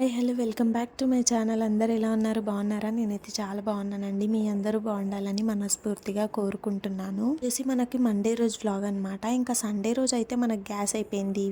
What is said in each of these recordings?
Hi hello welcome back to my channel. అందరు ఎలా ఉన్నారు? బాగున్నారా? నేనైతే చాలా బాగున్నానండి. మీ అందరూ బాగుండాలని మనస్ఫూర్తిగా కోరుకుంటున్నాను. చేసి మనకి మండే రోజు వ్లాగ్ అనమాట. ఇంకా సండే రోజు అయితే మనకి గ్యాస్ అయిపోయింది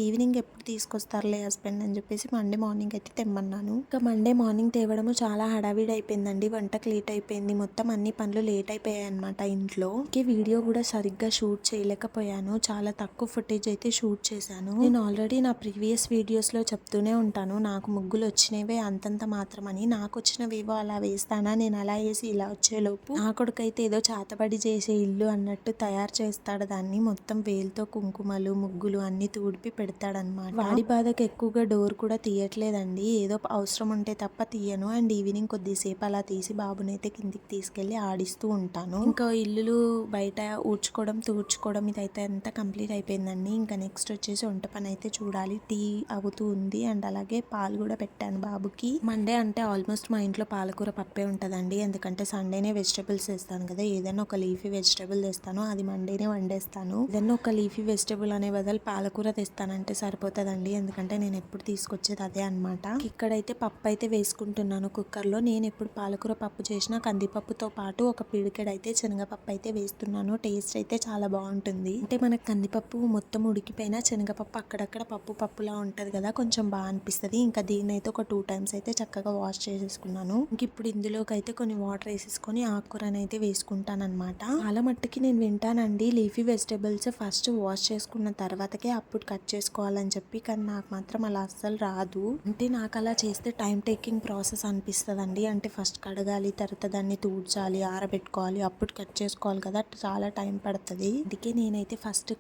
ఈవినింగ్ ఎప్పుడు తీసుకొస్తారులే హస్బెండ్ అని చెప్పేసి మండే మార్నింగ్ అయితే తెమ్మన్నాను. ఇంకా మండే మార్నింగ్ తేవడము చాలా హడావిడి అయిపోయిందండి. వంటకు లేట్ అయిపోయింది, మొత్తం అన్ని పనులు లేట్ అయిపోయాయి అనమాట ఇంట్లో. వీడియో కూడా సరిగ్గా షూట్ చేయలేకపోయాను, చాలా తక్కువ ఫుటేజ్ అయితే షూట్ చేశాను. నేను ఆల్రెడీ నా ప్రీవియస్ వీడియోస్ లో చెప్తూనే ఉంటాను, నాకు ముగ్గులు వచ్చినవే అంతంత మాత్రమని. నాకు వచ్చినవేవో అలా వేస్తానా, నేను అలా వేసి ఇలా వచ్చేలోపు నా కొడుకైతే ఏదో చాతబడి చేసే ఇల్లు అన్నట్టు తయారు చేస్తాడు దాన్ని. మొత్తం వేలుతో కుంకుమలు ముగ్గులు అన్ని తూడిపి పెడతాడనమాట. వాడి బాధకు ఎక్కువగా డోర్ కూడా తీయట్లేదండి, ఏదో అవసరం ఉంటే తప్ప తీయను. అండ్ ఈవినింగ్ కొద్దిసేపు అలా తీసి బాబునైతే కిందికి తీసుకెళ్లి ఆడిస్తూ ఉంటాను. ఇంకా ఇల్లు బయట ఊడ్చుకోవడం తూడ్చుకోవడం ఇదైతే అంతా కంప్లీట్ అయిపోయిందండి. ఇంకా నెక్స్ట్ వచ్చేసి వంట పని అయితే చూడాలి. టీ అవుతూ ఉంది అండ్ అలాగే పాలు కూడా పెట్టాను బాబుకి. మండే అంటే ఆల్మోస్ట్ మా ఇంట్లో పాలకూర పప్పే ఉంటుందండి, ఎందుకంటే సండేనే వెజిటబుల్స్ వేస్తాను కదా. ఏదైనా ఒక లీఫీ వెజిటబుల్ తెస్తాను, అది మండేనే వండేస్తాను. ఏదైనా ఒక లీఫీ వెజిటబుల్ అనే బదులు పాలకూర తెస్తానంటే సరిపోతుందండి, ఎందుకంటే నేను ఎప్పుడు తీసుకొచ్చేది అదే అనమాట. ఇక్కడైతే పప్పు అయితే వేసుకుంటున్నాను కుక్కర్లో. నేను ఎప్పుడు పాలకూర పప్పు చేసినా కందిపప్పుతో పాటు ఒక పిడికెడైతే శనగపప్పు అయితే వేస్తున్నాను. టేస్ట్ అయితే చాలా బాగుంటుంది. అంటే మనకు కందిపప్పు మొత్తం ఉడికిపోయినా శనగపప్పు అక్కడక్కడ పప్పులా ఉంటది కదా, కొంచెం బాగా అనిపిస్తుంది. ఇంకా దీన్ని అయితే ఒక 2 times అయితే చక్కగా వాష్ చేసేసుకున్నాను. ఇంక ఇప్పుడు ఇందులోకి అయితే కొన్ని వాటర్ వేసేసుకొని ఆకుకూరని అయితే వేసుకుంటాను అనమాట. చాలా మట్టుకి నేను వింటానండి, లీఫీ వెజిటేబుల్స్ ఫస్ట్ వాష్ చేసుకున్న తర్వాతకే అప్పుడు కట్ చేసుకోవాలని చెప్పి, కానీ నాకు మాత్రం అలా అస్సలు రాదు. అంటే నాకు అలా చేస్తే టైం టేకింగ్ ప్రాసెస్ అనిపిస్తుందండి. అంటే ఫస్ట్ కడగాలి, తర్వాత దాన్ని తూడ్చాలి, ఆరబెట్టుకోవాలి, అప్పుడు కట్ చేసుకోవాలి కదా, చాలా టైం పడుతుంది. అందుకే నేనైతే ఫస్ట్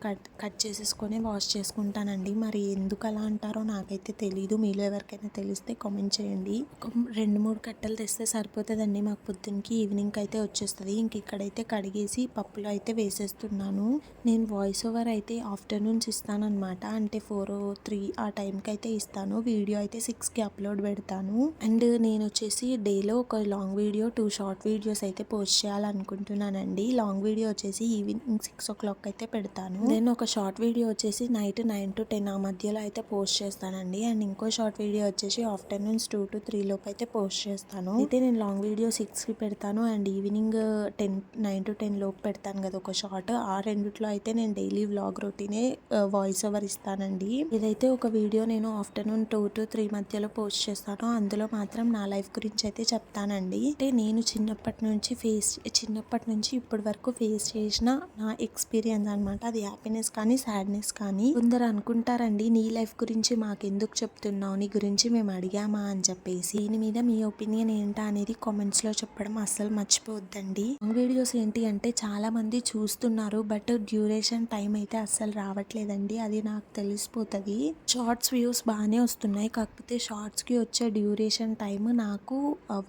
కట్ చేసేసుకొని వాష్ చేసుకుంటానండి. మరి ఎందుకు అలా అంటారో నాకైతే తెలీదు, మీలో ఎవరికైనా తెలిస్తే కామెంట్ చేయండి. 2-3 కట్టలు తెస్తే సరిపోతుందండి మాకు పొద్దున్నకి. ఈవినింగ్కి అయితే వచ్చేస్తుంది. ఇంక ఇక్కడైతే కడిగేసి పప్పులో అయితే వేసేస్తున్నాను. నేను వాయిస్ ఓవర్ అయితే ఆఫ్టర్నూన్స్ ఇస్తానమాట, అంటే 4-3 ఆ టైంకి అయితే ఇస్తాను. వీడియో అయితే 6కి అప్లోడ్ పెడతాను. అండ్ నేను వచ్చేసి డేలో ఒక లాంగ్ వీడియో 2 షార్ట్ వీడియోస్ అయితే పోస్ట్ చేయాలనుకుంటున్నానండి. లాంగ్ వీడియో వచ్చేసి ఈవినింగ్ 6 o'clock అయితే పెడతాను. నేను ఒక షార్ట్ వీడియో వచ్చేసి నైట్ 9 to 10 ఆ మధ్యలో అయితే పోస్ట్ చేస్తానండి. అండ్ ఇంకో షార్ట్ వీడియో వచ్చేసి ఆఫ్టర్నూన్స్ 2 to 3 లోపు అయితే పోస్ట్ చేస్తాను. అయితే నేను లాంగ్ వీడియో 6కి పెడతాను అండ్ ఈవినింగ్ 9 to 10 లోపు పెడతాను కదా ఒక షార్ట్. ఆ రెండిట్లో అయితే నేను డైలీ వ్లాగ్ రొటీనే వాయిస్ ఓవర్ ఇస్తానండి. ఇదైతే ఒక వీడియో నేను ఆఫ్టర్నూన్ 2 to 3 మధ్యలో పోస్ట్ చేస్తాను. అందులో మాత్రం నా లైఫ్ గురించి అయితే చెప్తానండి. అంటే నేను చిన్నప్పటి నుంచి ఇప్పటి వరకు ఫేస్ చేసిన నా ఎక్స్పీరియన్స్ అనమాట. అది హ్యాపీనెస్ కానీ సాడ్నెస్ కానీ. కొందరు అనుకుంటారండి, నీ లైఫ్ గురించి మాకెందుకు చెప్తున్నావు, నీ గురించి మేము అడిగామా అని చెప్పేసి. దీని మీద మీ ఒపీనియన్ ఏంటా అనేది కామెంట్స్ లో చెప్పడం అస్సలు మర్చిపోవద్దండి. వీడియోస్ ఏంటి అంటే చాలా మంది చూస్తున్నారు, బట్ డ్యూరేషన్ టైం అయితే అస్సలు రావట్లేదండి, అది నాకు తెలిసిపోతుంది. షార్ట్స్ వ్యూస్ బాగానే వస్తున్నాయి, కాకపోతే షార్ట్స్ కి వచ్చే డ్యూరేషన్ టైం నాకు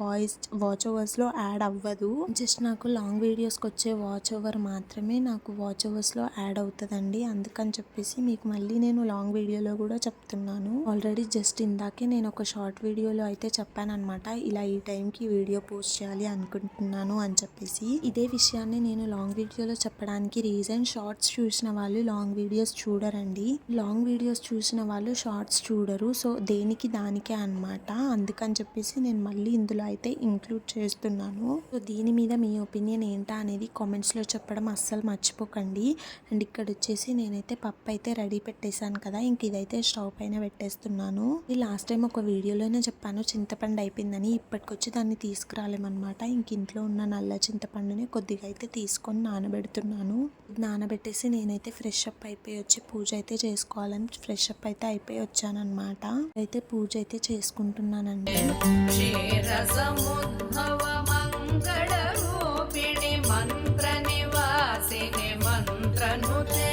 వాచ్ ఓవర్స్ లో యాడ్ అవ్వదు. జస్ట్ నాకు లాంగ్ వీడియోస్ కి వచ్చే వాచ్ ఓవర్ మాత్రమే నాకు వాచ్ ఓవర్స్ లో యాడ్ అవుతుందండి. అందుకని చెప్పేసి మీకు మళ్ళీ నేను లాంగ్ వీడియోలో కూడా చెప్తున్నాను. ఆల్రెడీ జస్ట్ ఇందాకే నేను ఒక షార్ట్ వీడియోలో అయితే చెప్పానమాట, ఇలా ఈ టైంకి వీడియో పోస్ట్ చేయాలి అనుకుంటున్నాను అని చెప్పేసి. ఇదే విషయాన్ని నేను లాంగ్ వీడియోలో చెప్పడానికి రీజన్, షార్ట్స్ చూసిన వాళ్ళు లాంగ్ వీడియోస్ చూడరండి, లాంగ్ వీడియోస్ చూసిన వాళ్ళు షార్ట్స్ చూడరు. సో దేనికి దానికే అనమాట. అందుకని చెప్పేసి నేను మళ్ళీ ఇందులో అయితే ఇంక్లూడ్ చేస్తున్నాను. సో దీని మీద మీ ఒపీనియన్ ఏంటా అనేది కామెంట్స్లో చెప్పడం అస్సలు మర్చిపోకండి. అండ్ ఇక్కడ వచ్చేసి నేనైతే పప్పు అయితే రెడీ పెట్టేశాను కదా, ఇంక ఇదైతే స్టవ్ పైన పెట్టేస్తున్నాను. ఇది లాస్ట్ టైం ఒక వీడియోలోనే చెప్పాను, చింతపండు అయిపోయిందని. ఇప్పటికొచ్చి దాన్ని తీసుకురాలేమన్నమాట. ఇంక ఇంట్లో ఉన్న నల్ల చింతపండుని కొద్దిగా అయితే తీసుకొని నానబెడుతున్నాను. నానబెట్టేసి నేనైతే ఫ్రెష్ అప్ అయిపోయి వచ్చి పూజ అయితే చేసుకోవాలని ఫ్రెష్ అప్ అయితే అయిపోయి వచ్చానమాట. అయితే పూజ అయితే చేసుకుంటున్నానండి. మంత్ర నివాసిని మంత్రనుతే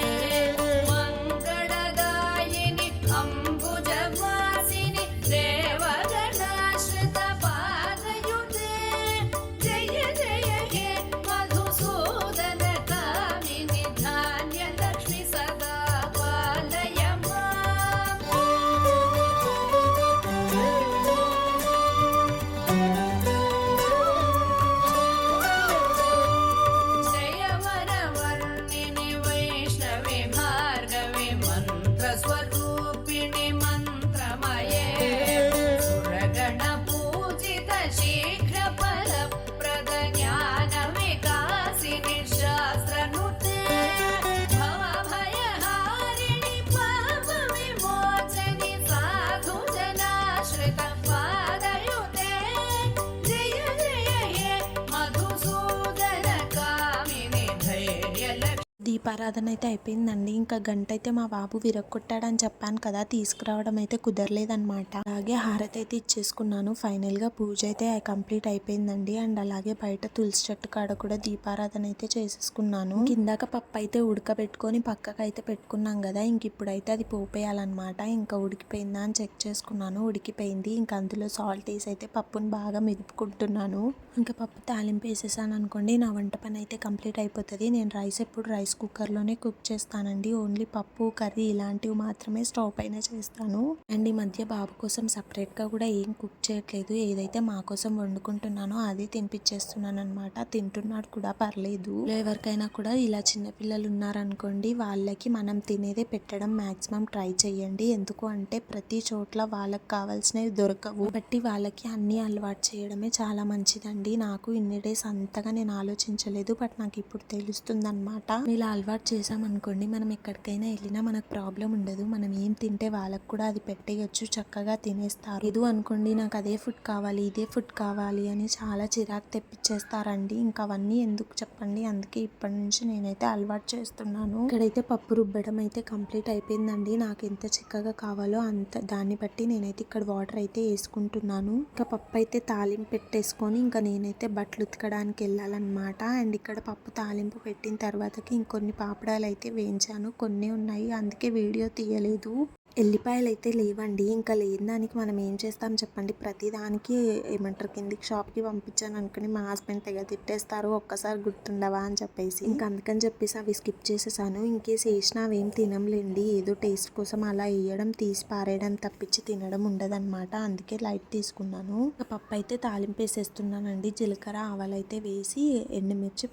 దీపారాధన అయితే అయిపోయిందండి. ఇంకా గంట అయితే మా బాబు విరగొట్టాడని చెప్పాను కదా, తీసుకురావడం అయితే కుదరలేదనమాట. అలాగే హారతి అయితే ఇచ్చేసుకున్నాను. ఫైనల్గా పూజ అయితే కంప్లీట్ అయిపోయిందండి. అండ్ అలాగే బయట తులసి చెట్టు కాడ కూడా దీపారాధన అయితే చేసేసుకున్నాను. ఇందాక పప్పు అయితే ఉడకబెట్టుకొని పక్కకు అయితే పెట్టుకున్నాం కదా, ఇంక ఇప్పుడైతే అది పోపేయాలన్నమాట. ఇంకా ఉడికిపోయిందా అని చెక్ చేసుకున్నాను. ఉడికిపోయింది. ఇంకా అందులో సాల్ట్ వేసి అయితే పప్పును బాగా మెదుపుకుంటున్నాను. ఇంకా పప్పు తాలింపు వేసేసాను అనుకోండి, నా వంట పని అయితే కంప్లీట్ అయిపోతుంది. నేను ఎప్పుడు రైస్ కుక్కర్లోనే కుక్ చేస్తానండి. ఓన్లీ పప్పు కర్రీ ఇలాంటివి మాత్రమే స్టవ్ పైన చేస్తాను. అండ్ ఈ మధ్య బాబు కోసం సపరేట్గా కూడా ఏం కుక్ చేయట్లేదు. ఏదైతే మా కోసం వండుకుంటున్నానో అదే తినిపించేస్తున్నాను అనమాట. తింటున్నాడు కూడా, పర్లేదు. ఎవరికైనా కూడా ఇలా చిన్నపిల్లలు ఉన్నారనుకోండి, వాళ్ళకి మనం తినేదే పెట్టడం మ్యాక్సిమం ట్రై చేయండి. ఎందుకు అంటే ప్రతి చోట్ల వాళ్ళకి కావాల్సినవి దొరకవు కాబట్టి వాళ్ళకి అన్నీ అలవాటు చేయడమే చాలా మంచిదండి. నాకు ఇన్ని డేస్ అంతగా నేను ఆలోచించలేదు, బట్ నాకు ఇప్పుడు తెలుస్తుంది అనమాట. ఇలా అలవాటు చేసామనుకోండి, మనం ఎక్కడికైనా వెళ్ళినా మనకు ప్రాబ్లం ఉండదు. మనం ఏం తింటే వాళ్ళకు కూడా అది పెట్టేయచ్చు, చక్కగా తినేస్తారు. లేదు అనుకోండి, నాకు అదే ఫుడ్ కావాలి, ఇదే ఫుడ్ కావాలి అని చాలా చిరాకు తెప్పించేస్తారండి. ఇంకా అవన్నీ ఎందుకు చెప్పండి. అందుకే ఇప్పటి నుంచి నేనైతే అలవాటు చేస్తున్నాను. ఇక్కడైతే పప్పు రుబ్బడం అయితే కంప్లీట్ అయిపోయిందండి. నాకు ఎంత చిక్కగా కావాలో అంత దాన్ని బట్టి నేనైతే ఇక్కడ వాటర్ అయితే వేసుకుంటున్నాను. ఇంకా పప్పు అయితే తాలింపు పెట్టేసుకొని ఇంకా నేనైతే బట్టలు ఉతకడానికి వెళ్ళాలన్నమాట. అండ్ ఇక్కడ పప్పు తాలింపు పెట్టిన తర్వాతకి ఇంకొన్ని పాపడాలు అయితే వేయించాను. కొన్ని ఉన్నాయి, అందుకే వీడియో తీయలేదు. ఎల్లిపాయలు అయితే లేవండి. ఇంకా లేని దానికి మనం ఏం చేస్తాం చెప్పండి. ప్రతి దానికి ఏమంటారు, కిందికి షాప్కి పంపించాను అనుకుని మా హస్బెండ్ తెగ తిట్టేస్తారు, ఒక్కసారి గుర్తుండవా అని చెప్పేసి. ఇంకా అందుకని చెప్పేసి అవి స్కిప్ చేసేసాను. ఇంకేసి వేసినా అవి ఏం తినంలేండి, ఏదో టేస్ట్ కోసం అలా వేయడం తీసి పారేయడం తప్పించి తినడం ఉండదన్నమాట. అందుకే లైట్ తీసుకున్నాను. పప్పు అయితే తాలింపు వేసేస్తున్నానండి. జీలకర్ర ఆవాలు అయితే వేసి ఎండుమిర్చి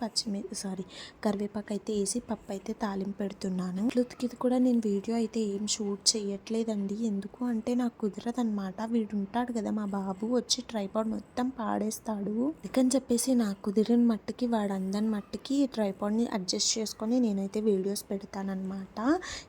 కరివేపాకు అయితే వేసి పప్పు అయితే తాలింపు పెడుతున్నాను. ఇది కూడా నేను వీడియో అయితే ఏం షూట్ చేయట్లేదండి. ఎందుకు అంటే నాకు కుదరదనమాట. వీడు ఉంటాడు కదా మా బాబు, వచ్చి ట్రైపాడ్ మొత్తం పాడేస్తాడు. అందుకని చెప్పేసి నాకు కుదిరిన మట్టుకి, వాడు అందని మట్టుకి ట్రైపాడ్ని అడ్జస్ట్ చేసుకొని నేనైతే వీడియోస్ పెడతానమాట.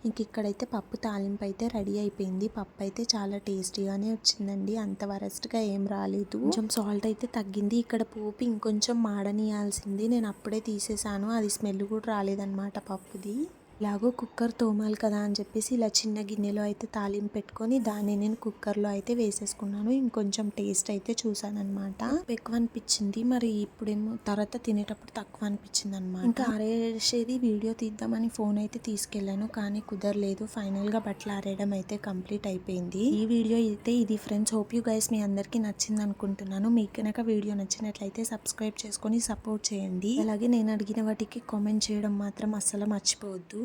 ఇంక ఇక్కడైతే పప్పు తాలింపు అయితే రెడీ అయిపోయింది. పప్పు అయితే చాలా టేస్టీగానే వచ్చిందండి, అంత వరస్ట్గా ఏం రాలేదు. కొంచెం సాల్ట్ అయితే తగ్గింది. ఇక్కడ పోపు ఇంకొంచెం మాడనియాల్సింది, నేను అప్పుడే తీసేసాను. అది స్మెల్ కూడా రాలేదన్నమాట పప్పుది. ఇలాగో కుక్కర్ తోమాలి కదా అని చెప్పేసి ఇలా చిన్న గిన్నెలో అయితే తాలింపు పెట్టుకొని దాన్ని నేను కుక్కర్లో అయితే వేసేసుకున్నాను. ఇంకొంచెం టేస్ట్ అయితే చూసాను అనమాట. ఎక్కువ అనిపించింది, మరి ఇప్పుడేమో తర్వాత తినేటప్పుడు తక్కువ అనిపించింది అనమాట. ఇంకా ఆరేసేది వీడియో తీద్దామని ఫోన్ అయితే తీసుకెళ్లాను, కానీ కుదరలేదు. ఫైనల్గా బట్టలు ఆరేయడం అయితే కంప్లీట్ అయిపోయింది. ఈ వీడియో అయితే ఇది ఫ్రెండ్స్. హోప్ యూ గైస్ మీ అందరికీ నచ్చింది అనుకుంటున్నాను. మీకు కనుక వీడియో నచ్చినట్లయితే సబ్స్క్రైబ్ చేసుకొని సపోర్ట్ చేయండి. అలాగే నేను అడిగిన వాటికి కామెంట్ చేయడం మాత్రం అస్సలు మర్చిపోవద్దు.